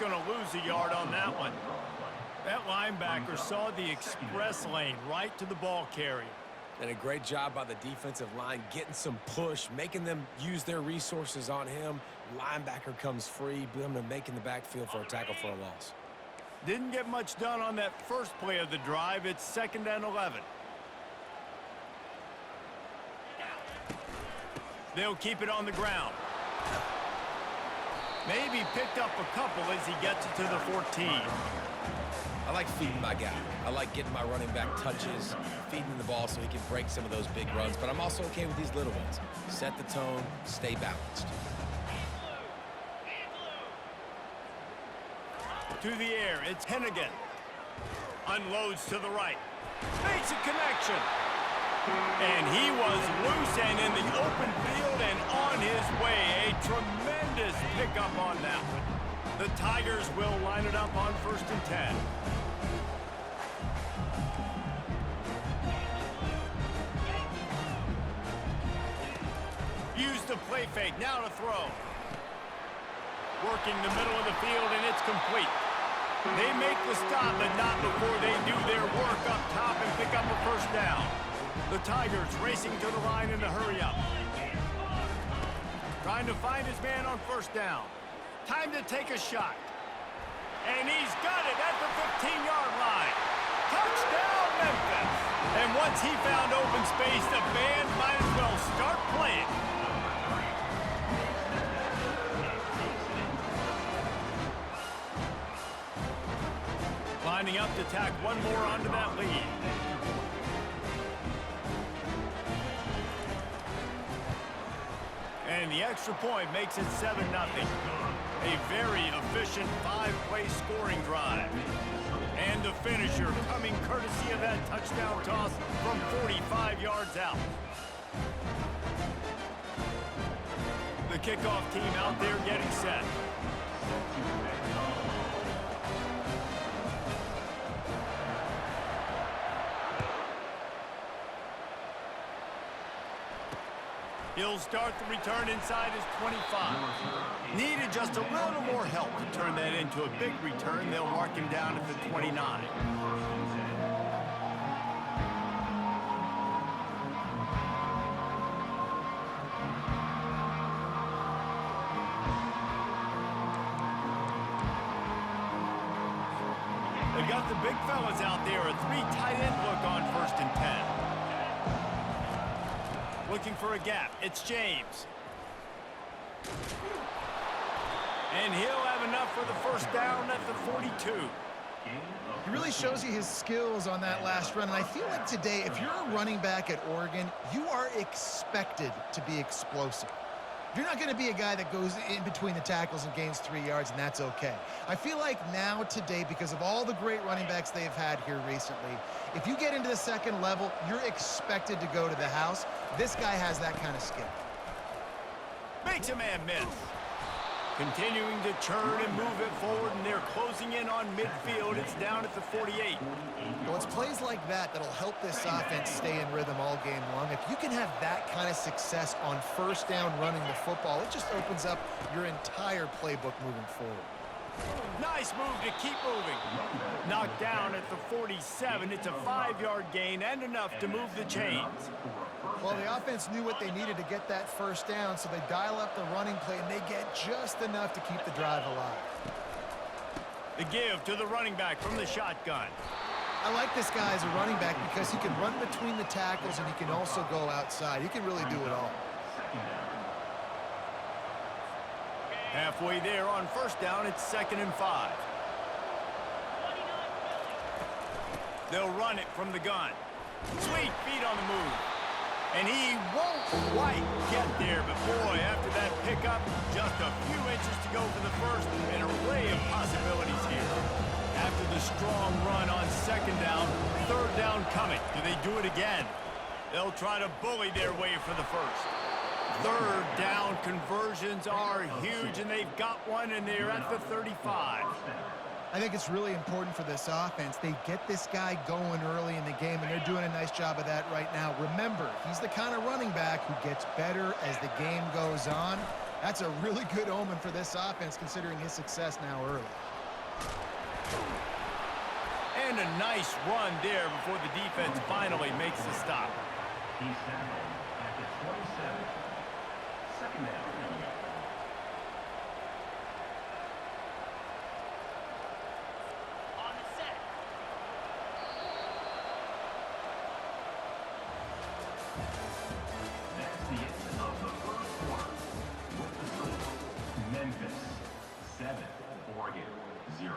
going to lose a yard on that one. That linebacker saw the express lane right to the ball carrier. And a great job by the defensive line getting some push, making them use their resources on him. Linebacker comes free, making the backfield for a tackle for a loss. Didn't get much done on that first play of the drive. It's 2nd and 11. They'll keep it on the ground. Maybe picked up a couple as he gets it to the 14. I like feeding my guy. I like getting my running back touches, feeding the ball so he can break some of those big runs. But I'm also okay with these little ones. Set the tone, stay balanced. To the air, it's Hennigan. Unloads to the right. Makes a connection. And he was loose and in the open field and on his way. A tremendous pickup on that one. The Tigers will line it up on 1st and 10. Use the play fake, now to throw. Working the middle of the field, and it's complete. They make the stop, but not before they do their work up top and pick up a 1st down. The Tigers racing to the line in a hurry-up. Trying to find his man on 1st down. Time to take a shot. And he's got it at the 15-yard line. Touchdown, Memphis! And once he found open space, the band might as well start playing. Lining up to tack one more onto that lead. And the extra point makes it 7-0. A very efficient 5-play scoring drive. And the finisher coming courtesy of that touchdown toss from 45 yards out. The kickoff team out there getting set. He'll start the return inside his 25. Needed just a little more help to turn that into a big return. They'll mark him down at the 29. They've got the big fellas out there. A 3 tight end look on 1st and 10. Looking for a gap. It's James. And he'll have enough for the 1st down at the 42. He really shows you his skills on that last run. And I feel like today, if you're a running back at Oregon, you are expected to be explosive. You're not going to be a guy that goes in between the tackles and gains 3 yards, and that's okay. I feel like now today, because of all the great running backs they've had here recently, if you get into the 2nd level, you're expected to go to the house. This guy has that kind of skill. Makes a man miss. Continuing to churn and move it forward, and they're closing in on midfield. It's down at the 48. Well, it's plays like that that'll help this offense stay in rhythm all game long. If you can have that kind of success on 1st down running the football, it just opens up your entire playbook moving forward. Nice move to keep moving. Knocked down at the 47. It's a 5-yard gain and enough to move the chains. Well, the offense knew what they needed to get that 1st down, so they dial up the running play, and they get just enough to keep the drive alive. The give to the running back from the shotgun. I like this guy as a running back because he can run between the tackles and he can also go outside. He can really do it all. Halfway there on 1st down, it's 2nd and 5. They'll run it from the gun. Sweet feet on the move. And he won't quite get there, but boy, after that pickup, just a few inches to go for the 1st, an array of possibilities here. After the strong run on 2nd down, 3rd down coming. Do they do it again? They'll try to bully their way for the 1st. 3rd down conversions are huge, and they've got one, and they're at the 35. I think it's really important for this offense. They get this guy going early in the game, and they're doing a nice job of that right now. Remember, he's the kind of running back who gets better as the game goes on. That's a really good omen for this offense, considering his success now early. And a nice run there before the defense finally makes the stop. He's tackled at the 27. Second down. On the set. That's the end of the first quarter. With the score, Memphis 7, Oregon 0.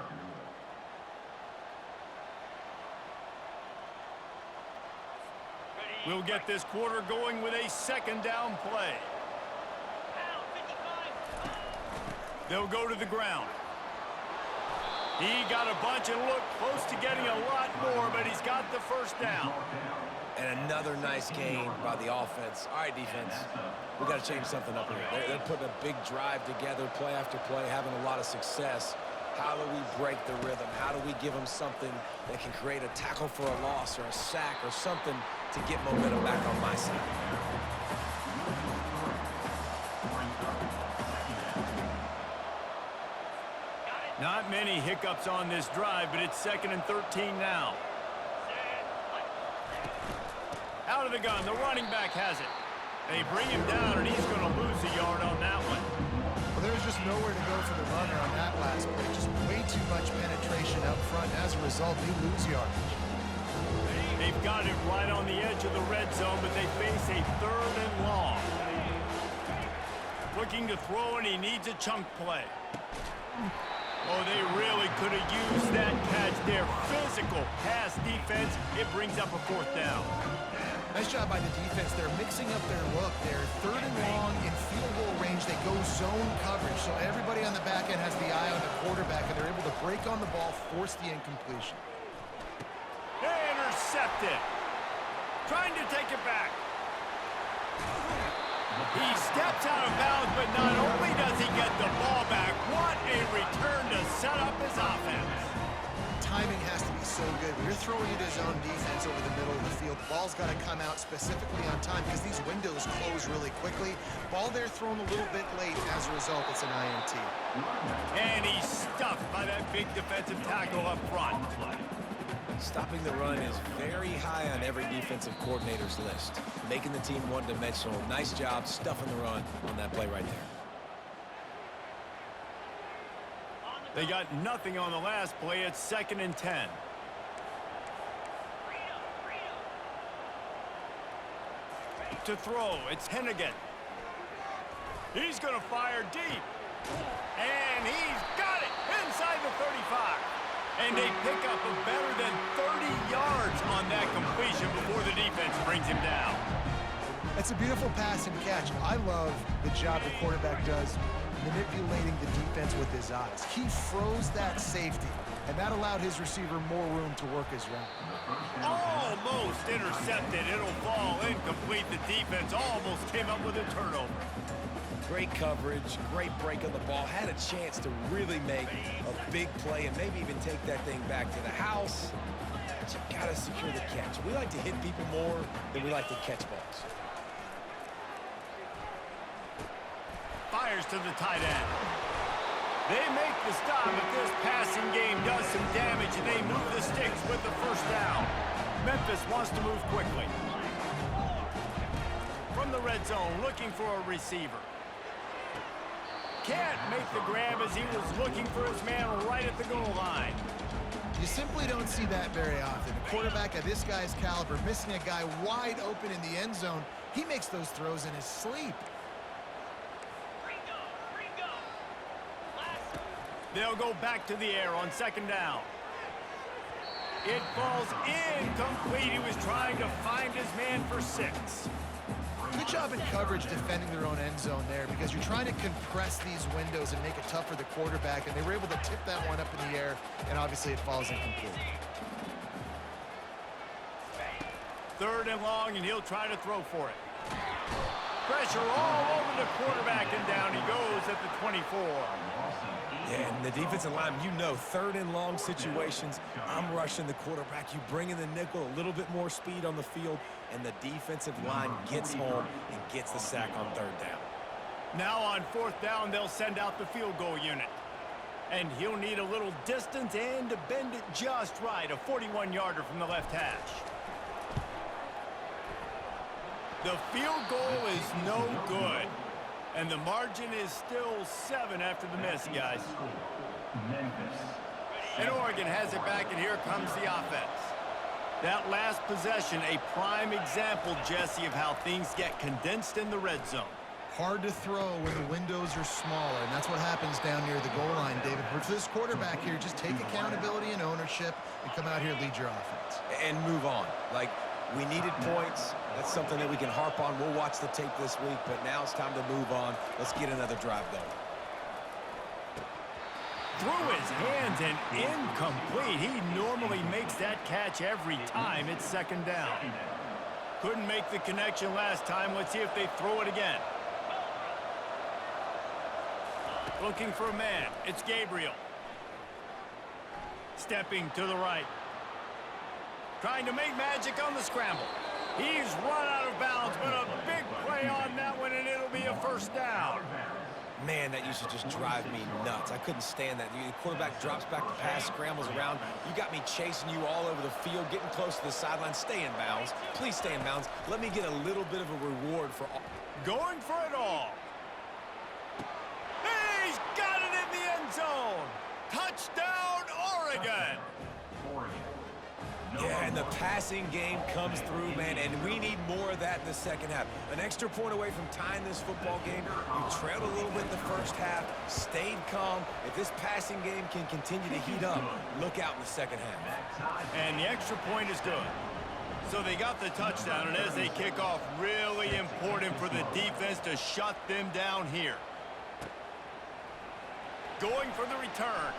We'll get this quarter going with a second down play. Pound 55. They'll go to the ground. He got a bunch and looked close to getting a lot more, but he's got the first down. And another nice gain by the offense. All right, defense, we got to change something up here. They're putting a big drive together, play after play, having a lot of success. How do we break the rhythm? How do we give them something that can create a tackle for a loss or a sack or something to get momentum back on my side? Not many hiccups on this drive, but it's 2nd and 13 now. Out of the gun, the running back has it. They bring him down, and he's going to lose a yard on that one. Well, there's just nowhere to go for the runner on that last play. Just way too much penetration up front. As a result, they lose yardage. They've got it right on the edge of the red zone, but they face a 3rd and long. Looking to throw, and he needs a chunk play. Oh, they really could have used that catch there. Physical pass defense. It brings up a 4th down. Nice job by the defense. They're mixing up their look. They're 3rd and long in field goal range. They go zone coverage, so everybody on the back end has the eye on the quarterback, and they're able to break on the ball, force the incompletion. Intercepted. Trying to take it back. He steps out of bounds, but not only does he get the ball back, what a return to set up his offense. Timing has to be so good. When you're throwing into zone defense over the middle of the field, the ball's got to come out specifically on time because these windows close really quickly. Ball there thrown a little bit late. As a result, it's an INT. And he's stuffed by that big defensive tackle up front. Stopping the run is very high on every defensive coordinator's list. Making the team one-dimensional. Nice job stuffing the run on that play right there. They got nothing on the last play. It's 2nd and 10. To throw, it's Hennigan. He's going to fire deep. And he's got it inside the 35. And they pick up a better than 30 yards on that completion before the defense brings him down. It's a beautiful pass and catch. I love the job the quarterback does manipulating the defense with his eyes. He froze that safety, and that allowed his receiver more room to work his route. Almost intercepted. It'll fall incomplete. The defense almost came up with a turnover. Great coverage, great break on the ball. Had a chance to really make a big play and maybe even take that thing back to the house. But you gotta secure the catch. We like to hit people more than we like to catch balls. Fires to the tight end. They make the stop, but this passing game does some damage, and they move the sticks with the first down. Memphis wants to move quickly. From the red zone, looking for a receiver. Can't make the grab as he was looking for his man right at the goal line. You simply don't see that very often. A quarterback of this guy's caliber missing a guy wide open in the end zone. He makes those throws in his sleep. They'll go back to the air on 2nd down. It falls incomplete. He was trying to find his man for 6. Good job in coverage defending their own end zone there because you're trying to compress these windows and make it tough for the quarterback, and they were able to tip that one up in the air, and obviously it falls incomplete. 3rd and long, and he'll try to throw for it. Pressure all over the quarterback, and down he goes at the 24. Yeah, and the defensive line, you know, 3rd and long situations, I'm rushing the quarterback. You bring in the nickel, a little bit more speed on the field, and the defensive line gets home and gets the sack on 3rd down. Now on 4th down, they'll send out the field goal unit. And he'll need a little distance and to bend it just right. A 41-yarder from the left hash. The field goal is no good. And the margin is still 7 after the miss, guys. Memphis. And Oregon has it back, and here comes the offense. That last possession, a prime example, Jesse, of how things get condensed in the red zone. Hard to throw when the windows are smaller, and that's what happens down near the goal line, David. But for this quarterback here, just take accountability and ownership and come out here and lead your offense. And move on. Like, we needed points. That's something that we can harp on. We'll watch the tape this week, but now it's time to move on. Let's get another drive going. Through his hands and incomplete. He normally makes that catch every time. It's second down. Couldn't make the connection last time. Let's see if they throw it again. Looking for a man. It's Gabriel. Stepping to the right. Trying to make magic on the scramble. He's run out of bounds, but a big play on that one, and it'll be a first down. Man, that used to just drive me nuts. I couldn't stand that. The quarterback drops back to pass, scrambles around. You got me chasing you all over the field, getting close to the sideline. Stay in bounds. Please stay in bounds. Let me get a little bit of a reward for all. Going for it all. He's got it in the end zone. Touchdown, Oregon. Yeah, and the passing game comes through, man, and we need more of that in the second half. An extra point away from tying this football game. You trailed a little bit in the first half, stayed calm. If this passing game can continue to heat up, look out in the second half. And the extra point is good. So they got the touchdown, and as they kick off, really important for the defense to shut them down here. Going for the return.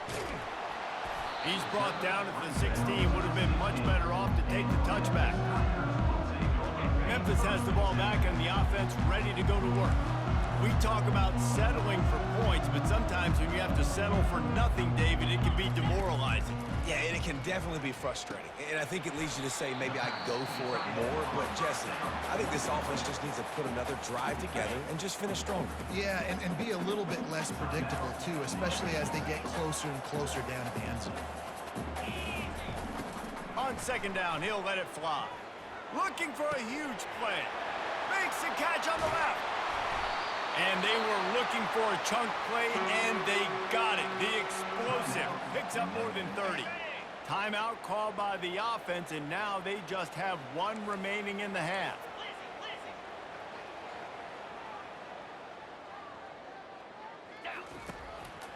He's brought down at the 16. Would have been much better off to take the touchback. Memphis has the ball back and the offense ready to go to work. We talk about settling for points, but sometimes when you have to settle for nothing, David, it can be demoralizing. Yeah, and it can definitely be frustrating. And I think it leads you to say maybe I go for it more. But, Jesse, I think this offense just needs to put another drive together and just finish stronger. Yeah, and be a little bit less predictable, too, especially as they get closer and closer down to the end zone. On second down, he'll let it fly. Looking for a huge play. Makes the catch on the left. And they were looking for a chunk play, and they got it. The explosive picks up more than 30. Timeout called by the offense, and now they just have one remaining in the half.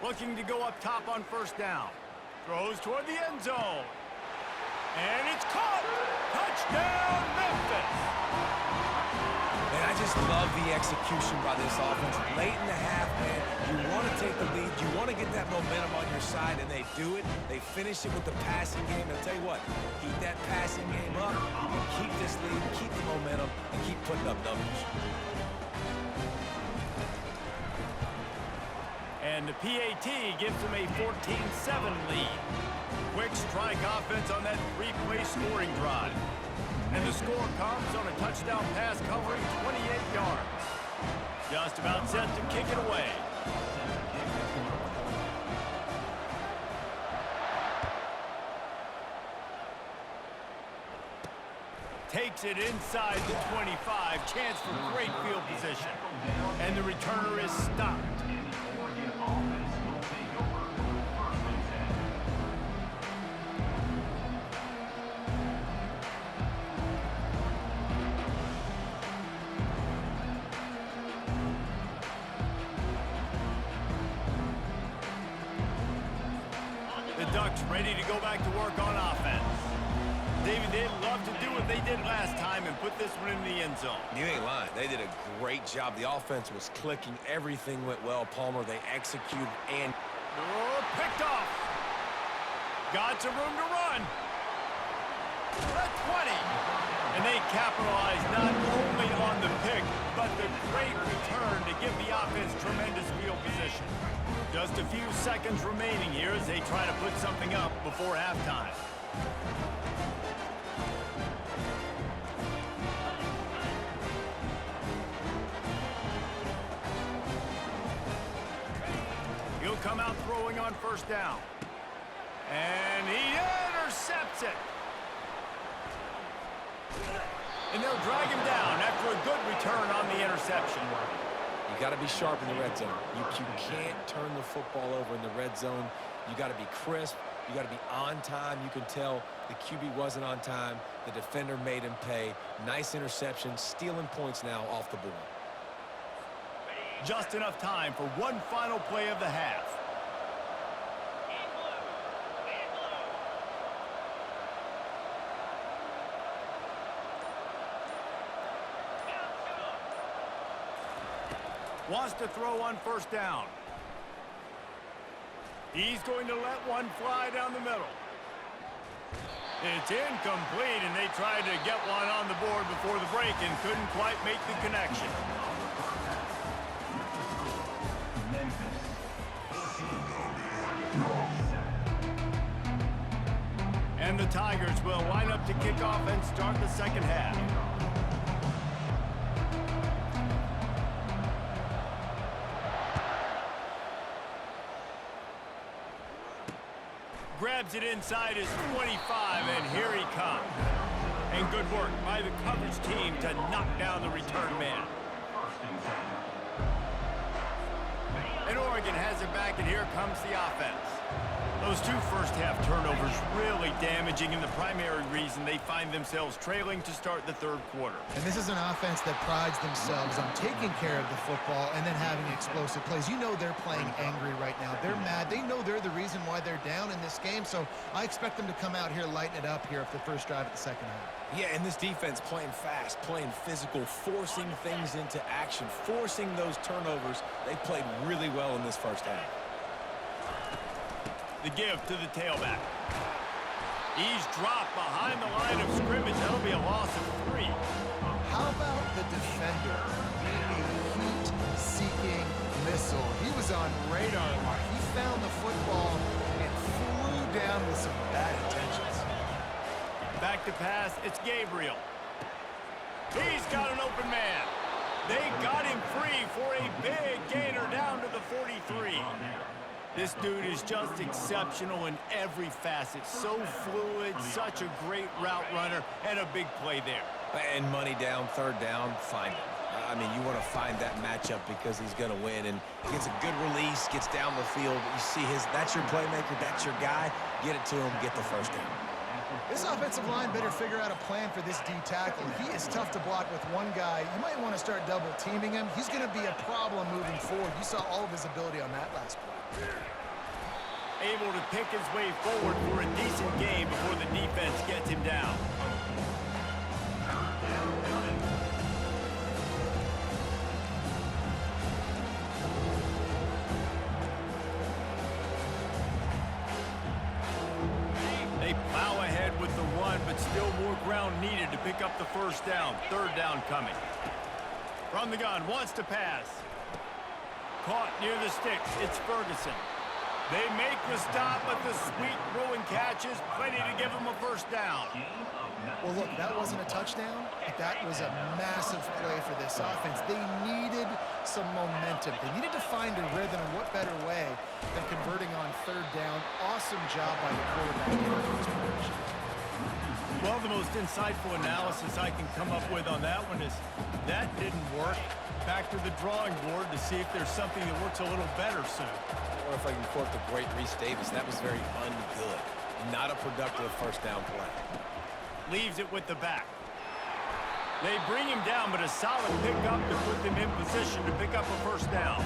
Looking to go up top on first down. Throws toward the end zone. And it's caught! Touchdown, Memphis! Man, I just love the execution by this offense. Late in the half, man, you want to take the lead. You want to get that momentum on your side, and they do it. They finish it with the passing game. I'll tell you what, keep that passing game up. You can keep this lead, keep the momentum, and keep putting up numbers. And the PAT gives them a 14-7 lead. Quick strike offense on that three-play scoring drive. And the score comes on a touchdown pass covering 28 yards. Just about set to kick it away. Takes it inside the 25. Chance for great field position. And the returner is stopped. Ducks ready to go back to work on offense. David, they'd love to do what they did last time and put this one in the end zone. You ain't lying. They did a great job. The offense was clicking. Everything went well, Palmer. They executed and... Oh, picked off. Got some room to run. At 20. And they capitalized not only on the pick, but the great return to give the offense tremendous field position. Just a few seconds remaining here as they try to put something up before halftime. come out throwing on first down. And he intercepts it. And they'll drag him down after a good return on the interception. You got to be sharp in the red zone. You can't turn the football over in the red zone. You got to be crisp. You got to be on time. You can tell the QB wasn't on time. The defender made him pay. Nice interception, stealing points now off the board. Just enough time for one final play of the half. In blue. In blue. Wants to throw on first down. He's going to let one fly down the middle. It's incomplete, and they tried to get one on the board before the break and couldn't quite make the connection. Memphis. And the Tigers will line up to kick off and start the second half. Grabs it inside his 25, and here he comes. And good work by the coverage team to knock down the return man. And Oregon has it back, and here comes the offense. Those two first-half turnovers really damaging, and the primary reason they find themselves trailing to start the third quarter. And this is an offense that prides themselves on taking care of the football and then having explosive plays. You know they're playing angry right now. They're mad. They know they're the reason why they're down in this game, so I expect them to come out here, lighten it up here for the first drive of the second half. Yeah, and this defense playing fast, playing physical, forcing things into action, forcing those turnovers. They played really well in this first half. The give to the tailback. He's dropped behind the line of scrimmage. That'll be a loss of 3. How about the defender being a heat-seeking missile? He was on radar mark. He found the football and flew down with some bad intentions. Back to pass, it's Gabriel. He's got an open man. They got him free for a big gainer down to the 43. This dude is just exceptional in every facet. So fluid, such a great route runner, and a big play there. And money down, third down, find him. I mean, you want to find that matchup because he's going to win. And he gets a good release, gets down the field. You see that's your playmaker, that's your guy. Get it to him, get the first down. This offensive line better figure out a plan for this D tackle. He is tough to block with one guy. You might want to start double teaming him. He's going to be a problem moving forward. You saw all of his ability on that last play. Able to pick his way forward for a decent game before the defense gets him down. They plow ahead with the run, but still more ground needed to pick up the first down. Third down coming. From the gun, wants to pass. Caught near the sticks. It's Ferguson. They make the stop, but the sweet throwing catch is plenty to give them a first down. Well, look, that wasn't a touchdown, but that was a massive play for this offense. They needed some momentum. They needed to find a rhythm, and what better way than converting on third down. Awesome job by the quarterback in this position. Well, the most insightful analysis I can come up with on that one is that didn't work. Back to the drawing board to see if there's something that works a little better soon. Or if I can quote the great Reese Davis, that was very ungood. Not a productive first down play. Leaves it with the back. They bring him down, but a solid pickup to put them in position to pick up a first down.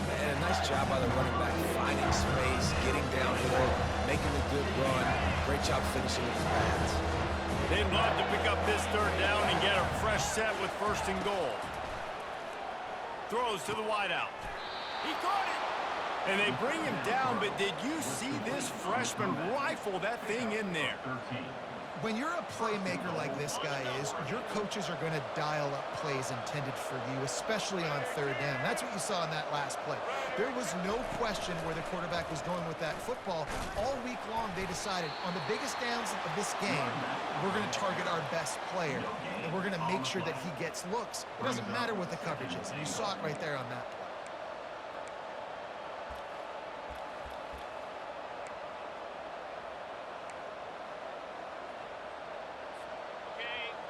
Man, nice job by the running back, finding space, getting downhill, making a good run. Great job finishing with his pads. They'd love to pick up this third down and get a fresh set with first and goal. Throws to the wideout. He caught it. And they bring him down, but did you see this freshman rifle that thing in there? When you're a playmaker like this guy is, your coaches are going to dial up plays intended for you, especially on third down. That's what you saw in that last play. There was no question where the quarterback was going with that football. All week long, they decided on the biggest downs of this game, we're going to target our best player, and we're going to make sure that he gets looks. It doesn't matter what the coverage is, and you saw it right there on that play.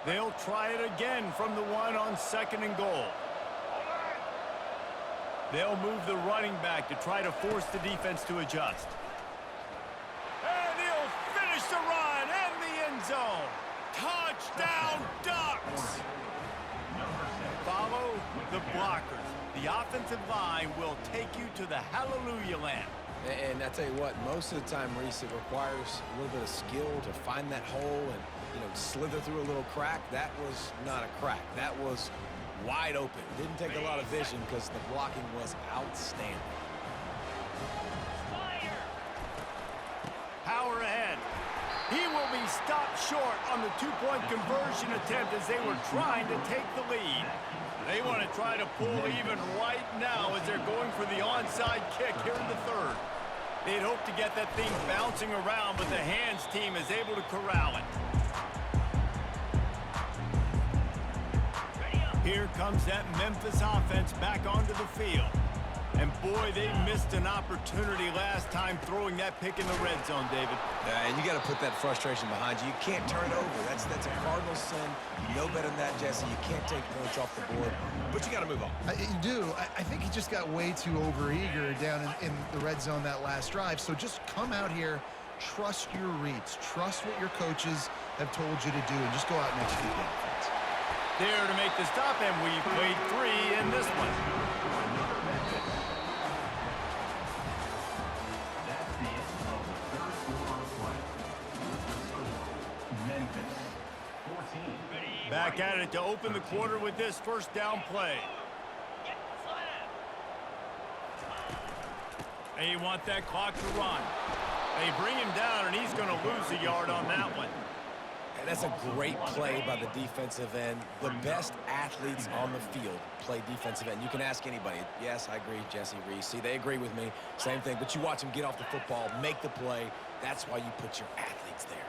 They'll try it again from the one on 2nd and goal. They'll move the running back to try to force the defense to adjust. And he'll finish the run and the end zone. Touchdown, Ducks! Follow the blockers. The offensive line will take you to the hallelujah land. And I tell you what, most of the time, Reese, it requires a little bit of skill to find that hole and, slither through a little crack. That was not a crack. That was wide open. Didn't take a lot of vision because the blocking was outstanding. Power ahead. He will be stopped short on the two-point conversion attempt as they were trying to take the lead. They want to try to pull even right now as they're going for the onside kick here in the 3rd. They'd hope to get that thing bouncing around, but the hands team is able to corral it. Here comes that Memphis offense back onto the field. And boy, they missed an opportunity last time throwing that pick in the red zone, David. And you got to put that frustration behind you. You can't turn it over. That's a cardinal sin. You know better than that, Jesse. You can't take points off the board, but you got to move on. You do. I think he just got way too overeager down in the red zone that last drive. So just come out here, trust your reads, trust what your coaches have told you to do, and just go out and execute the offense. There to make the stop, and we played 3 in this one. That's the end of the 3rd quarter of play. Memphis, 14. Back at it to open the quarter with this first down play. They want that clock to run. They bring him down, and he's going to lose a yard on that one. And that's a great play by the defensive end. The best athletes on the field play defensive end. You can ask anybody. Yes, I agree, Jesse, Reese. See, they agree with me. Same thing. But you watch them get off the football, make the play. That's why you put your athletes there.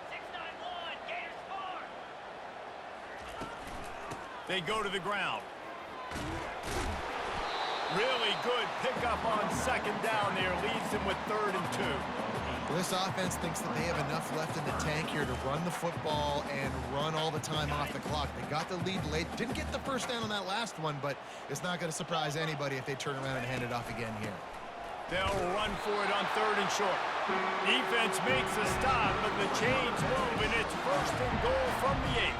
6-9-1, Gators score. They go to the ground. Really good pickup on 2nd down there. Leaves them with 3rd and 2. Well, this offense thinks that they have enough left in the tank here to run the football and run all the time off the clock. They got the lead late. Didn't get the first down on that last one, but it's not going to surprise anybody if they turn around and hand it off again here. They'll run for it on 3rd and short. Defense makes a stop, but the chains move, and it's 1st and goal from the 8.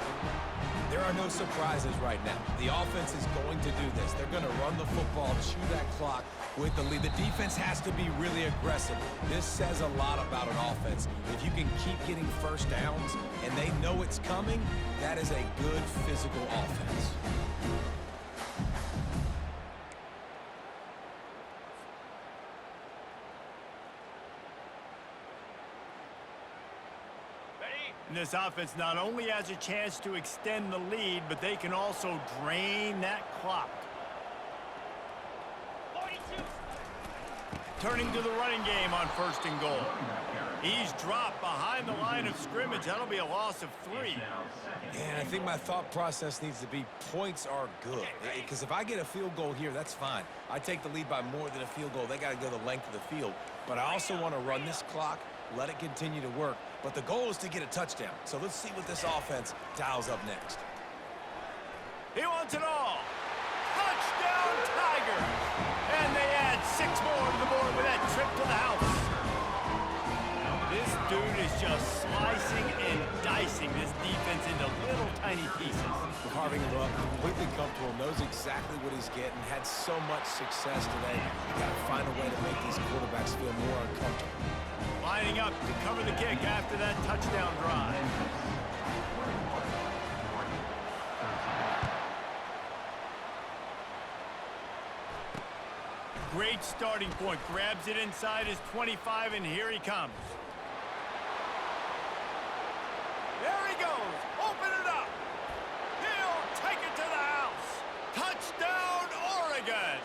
There are no surprises right now. The offense is going to do this. They're going to run the football, chew that clock with the lead. The defense has to be really aggressive. This says a lot about an offense. If you can keep getting first downs and they know it's coming, that is a good physical offense. And this offense not only has a chance to extend the lead, but they can also drain that clock. 42. Turning to the running game on 1st and goal. He's dropped behind the line of scrimmage. That'll be a loss of 3. And I think my thought process needs to be points are good. Because if I get a field goal here, that's fine. I take the lead by more than a field goal. They got to go the length of the field. But I also want to run this clock, let it continue to work. But the goal is to get a touchdown. So let's see what this offense dials up next. He wants it all. Touchdown, Tigers. And they add 6 more to the board with that trip to the house. This dude is just slicing and dicing this defense into little tiny pieces. Carving him up, completely comfortable, knows exactly what he's getting, had so much success today. You got to find a way to make these quarterbacks feel more uncomfortable. Lining up to cover the kick after that touchdown drive. Great starting point. Grabs it inside his 25, and here he comes. There he goes. Open it up. He'll take it to the house. Touchdown, Oregon.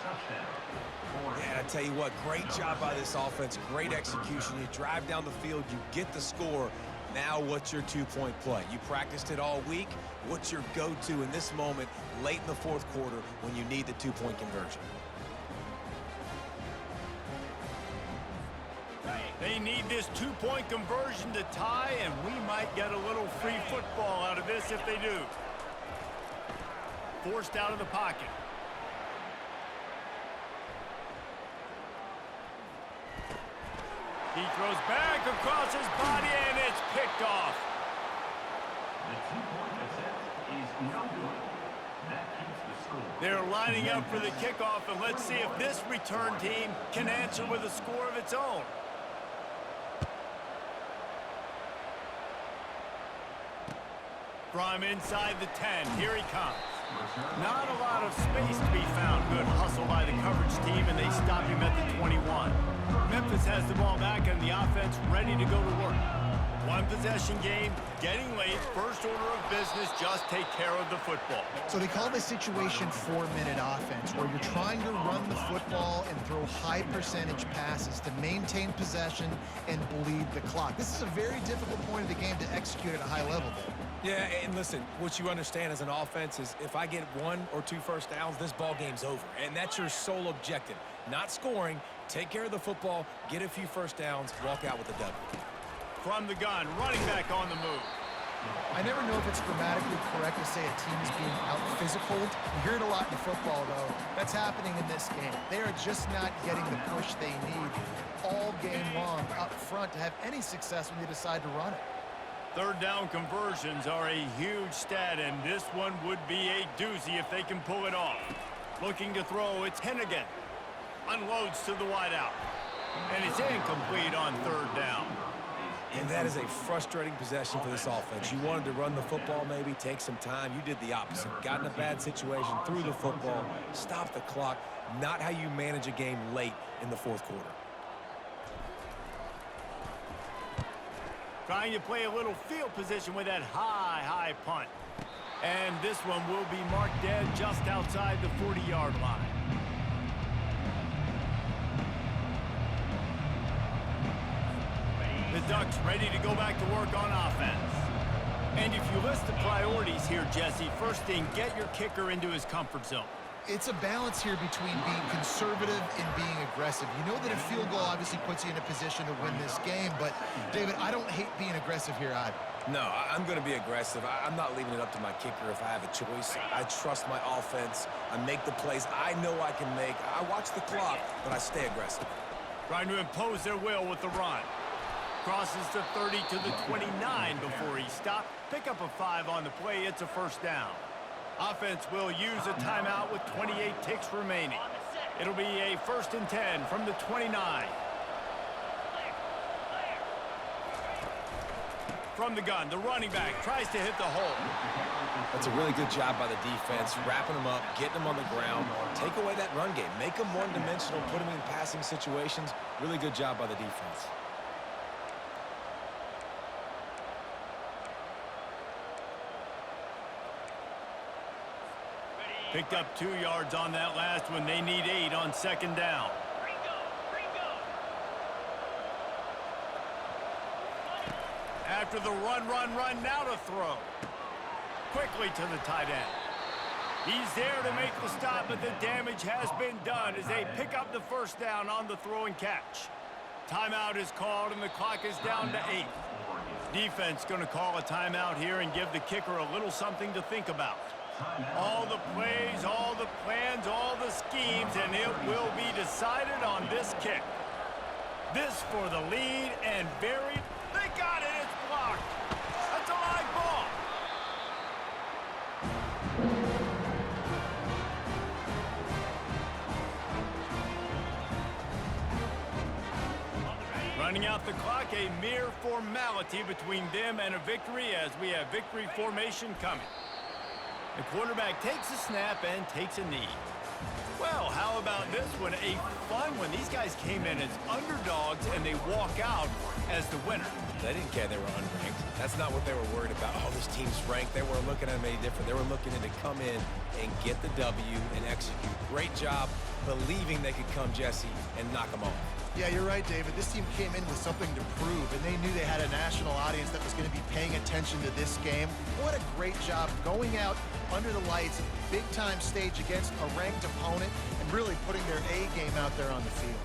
And I tell you what, great job by this offense. Great execution. You drive down the field, you get the score. Now what's your two-point play? You practiced it all week. What's your go-to in this moment late in the 4th quarter when you need the two-point conversion? Right. They need this two-point conversion to tie, and we might get a little free football out of this if they do. Forced out of the pocket. He throws back across his body, and it's picked off. The two-point attempt is no good. That keeps the score. They're lining up for the kickoff, and let's see if this return team can answer with a score of its own. From inside the 10, here he comes. Not a lot of space to be found. Good hustle by the coverage team, and they stop him at the 21. Memphis has the ball back, and the offense ready to go to work. One possession game, getting late, first order of business, just take care of the football. So they call this situation 4-minute offense, where you're trying to run the football and throw high percentage passes to maintain possession and bleed the clock. This is a very difficult point of the game to execute at a high level, though. Yeah, and listen, what you understand as an offense is if I get 1 or 2 first downs, this ball game's over. And that's your sole objective. Not scoring, take care of the football, get a few first downs, walk out with a W. From the gun, running back on the move. I never know if it's grammatically correct to say a team is being out-physical. You hear it a lot in football, though. That's happening in this game. They are just not getting the push they need all game long up front to have any success when they decide to run it. Third down conversions are a huge stat, and this one would be a doozy if they can pull it off. Looking to throw, it's Hennigan. Unloads to the wideout. And it's incomplete on third down. And that is a frustrating possession for this offense. You wanted to run the football, maybe take some time. You did the opposite. Got in a bad situation, threw the football, stopped the clock. Not how you manage a game late in the fourth quarter. Trying to play a little field position with that high punt. And this one will be marked dead just outside the 40-yard line. The Ducks ready to go back to work on offense. And if you list the priorities here, Jesse, first thing, get your kicker into his comfort zone. It's a balance here between being conservative and being aggressive. You know that a field goal obviously puts you in a position to win this game, but, David, I don't hate being aggressive here either. No, I'm going to be aggressive. I'm not leaving it up to my kicker if I have a choice. I trust my offense. I make the plays I know I can make. I watch the clock, but I stay aggressive. Trying to impose their will with the run. Crosses the 30 to the 29 before he stopped. Pick up a 5 on the play. It's a first down. Offense will use a timeout with 28 ticks remaining. It'll be a 1st and 10 from the 29. From the gun, the running back tries to hit the hole. That's a really good job by the defense, wrapping them up, getting them on the ground. Take away that run game. Make them one-dimensional, put them in passing situations. Really good job by the defense. Picked up 2 yards on that last one. They need 8 on second down. After the run, now to throw. Quickly to the tight end. He's there to make the stop, but the damage has been done as they pick up the first down on the throw and catch. Timeout is called, and the clock is down to 8. Defense going to call a timeout here and give the kicker a little something to think about. All the plays, all the plans, all the schemes, and it will be decided on this kick. This for the lead, and buried. They got it. It's blocked. That's a live ball. Running out the clock, a mere formality between them and a victory as we have victory formation coming. The quarterback takes a snap and takes a knee. Well, how about this one? A fun one. These guys came in as underdogs, and they walk out as the winner. They didn't care they were unranked. That's not what they were worried about. Oh, this team's ranked. They weren't looking at them any different. They were looking to come in and get the W and execute. Great job believing they could come, Jesse, and knock them off. Yeah, you're right, David. This team came in with something to prove, and they knew they had a national audience that was going to be paying attention to this game. What a great job going out under the lights, big-time stage against a ranked opponent, and really putting their A game out there on the field.